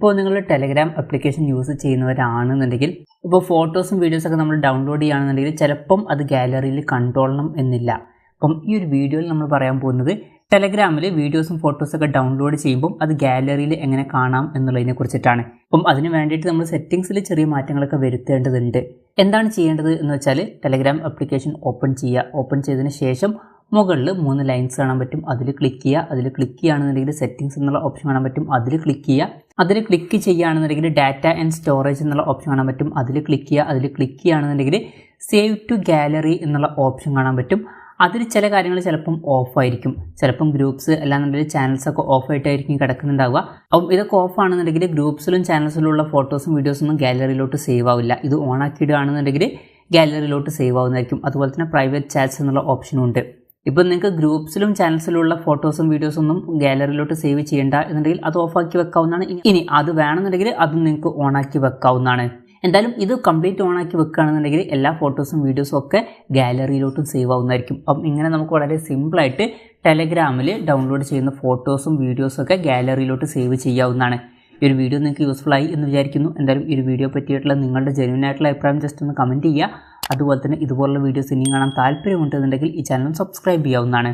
ഇപ്പോൾ നിങ്ങൾ Telegram application use ചെയ്യുന്നവരാണെന്നുണ്ടെങ്കിൽ ഇപ്പോൾ ഫോട്ടോസും വീഡിയോസൊക്കെ നമ്മൾ ഡൗൺലോഡ് ചെയ്യുകയാണെന്നുണ്ടെങ്കിൽ ചിലപ്പം അത് ഗാലറിയിൽ കണ്ടോളണം എന്നില്ല. അപ്പം ഈ ഒരു വീഡിയോയിൽ നമ്മൾ പറയാൻ പോകുന്നത് ടെലഗ്രാമിൽ വീഡിയോസും ഫോട്ടോസൊക്കെ ഡൗൺലോഡ് ചെയ്യുമ്പോൾ അത് ഗാലറിയിൽ എങ്ങനെ കാണാം എന്നുള്ളതിനെ കുറിച്ചിട്ടാണ്. അപ്പം അതിന് വേണ്ടിയിട്ട് നമ്മൾ സെറ്റിങ്സിൽ ചെറിയ മാറ്റങ്ങളൊക്കെ വരുത്തേണ്ടതുണ്ട്. എന്താണ് ചെയ്യേണ്ടത് എന്ന് വെച്ചാൽ ടെലഗ്രാം ആപ്ലിക്കേഷൻ ഓപ്പൺ ചെയ്യുക. ഓപ്പൺ ചെയ്തതിന് ശേഷം മുകളിൽ 3 ലൈൻസ് കാണാൻ പറ്റും, അതിൽ ക്ലിക്ക് ചെയ്യുക. അതിൽ ക്ലിക്ക് ചെയ്യുകയാണെന്നുണ്ടെങ്കിൽ സെറ്റിങ്സ് എന്നുള്ള ഓപ്ഷൻ കാണാൻ പറ്റും, അതിൽ ക്ലിക്ക് ചെയ്യുക. അതിൽ ക്ലിക്ക് ചെയ്യുകയാണെന്നുണ്ടെങ്കിൽ ഡാറ്റ ആൻഡ് സ്റ്റോറേജ് എന്നുള്ള ഓപ്ഷൻ കാണാൻ പറ്റും, അതിൽ ക്ലിക്ക് ചെയ്യുക. അതിൽ ക്ലിക്ക് ചെയ്യുകയാണെന്നുണ്ടെങ്കിൽ സേവ് ടു ഗാലറി എന്നുള്ള ഓപ്ഷൻ കാണാൻ പറ്റും. അതിൽ ചില കാര്യങ്ങൾ ചിലപ്പം ഓഫായിരിക്കും, ചിലപ്പം ഗ്രൂപ്പ്സ് അല്ലാന്നുണ്ടെങ്കിൽ ചാനൽസൊക്കെ ഓഫായിട്ടായിരിക്കും കിടക്കുന്നുണ്ടാവുക. അപ്പം ഇതൊക്കെ ഓഫാണെന്നുണ്ടെങ്കിൽ ഗ്രൂപ്പ്സിലും ചാനൽസിലുള്ള ഫോട്ടോസും വീഡിയോസൊന്നും ഗാലറിയിലോട്ട് സേവ് ആവില്ല. ഇത് ഓൺ ആക്കിയിടുകയാണെന്നുണ്ടെങ്കിൽ ഗാലറിയിലോട്ട് സേവ് ആവുന്നതായിരിക്കും. അതുപോലെ തന്നെ പ്രൈവറ്റ് ചാറ്റ്സ് എന്നുള്ള ഓപ്ഷനും ഉണ്ട്. ഇപ്പോൾ നിങ്ങൾക്ക് ഗ്രൂപ്പ്സിലും ചാനൽസിലുള്ള ഫോട്ടോസും വീഡിയോസൊന്നും ഗാലറിയിലോട്ട് സേവ് ചെയ്യേണ്ട എന്നുണ്ടെങ്കിൽ അത് ഓഫാക്കി വെക്കാവുന്നതാണ്. ഇനി അത് വേണമെന്നുണ്ടെങ്കിൽ അതും നിങ്ങൾക്ക് ഓണാക്കി വെക്കാവുന്നതാണ്. എന്തായാലും ഇത് കംപ്ലീറ്റ് ഓണാക്കി വെക്കുകയാണെന്നുണ്ടെങ്കിൽ എല്ലാ ഫോട്ടോസും വീഡിയോസും ഒക്കെ ഗാലറിയിലോട്ടും സേവ് ആവുന്നതായിരിക്കും. അപ്പം ഇങ്ങനെ നമുക്ക് വളരെ സിമ്പിളായിട്ട് ടെലഗ്രാമിൽ ഡൗൺലോഡ് ചെയ്യുന്ന ഫോട്ടോസും വീഡിയോസും ഒക്കെ ഗാലറിയിലോട്ട് സേവ് ചെയ്യാവുന്നതാണ്. ഈ ഒരു വീഡിയോ നിങ്ങൾക്ക് യൂസ്ഫുൾ ആയി എന്ന് വിചാരിക്കുന്നു. എന്തായാലും ഈ ഒരു വീഡിയോ പറ്റിയിട്ടുള്ള നിങ്ങളുടെ ജെന്യുവൻ ആയിട്ടുള്ള അഭിപ്രായം ജസ്റ്റ് ഒന്ന് കമൻറ്റ് ചെയ്യുക. അതുപോലെ തന്നെ ഇതുപോലുള്ള വീഡിയോസ് ഇനിയും കാണാൻ താല്പര്യമുണ്ടെന്നുണ്ടെങ്കിൽ ഈ ചാനൽ സബ്സ്ക്രൈബ് ചെയ്യാവുന്നതാണ്.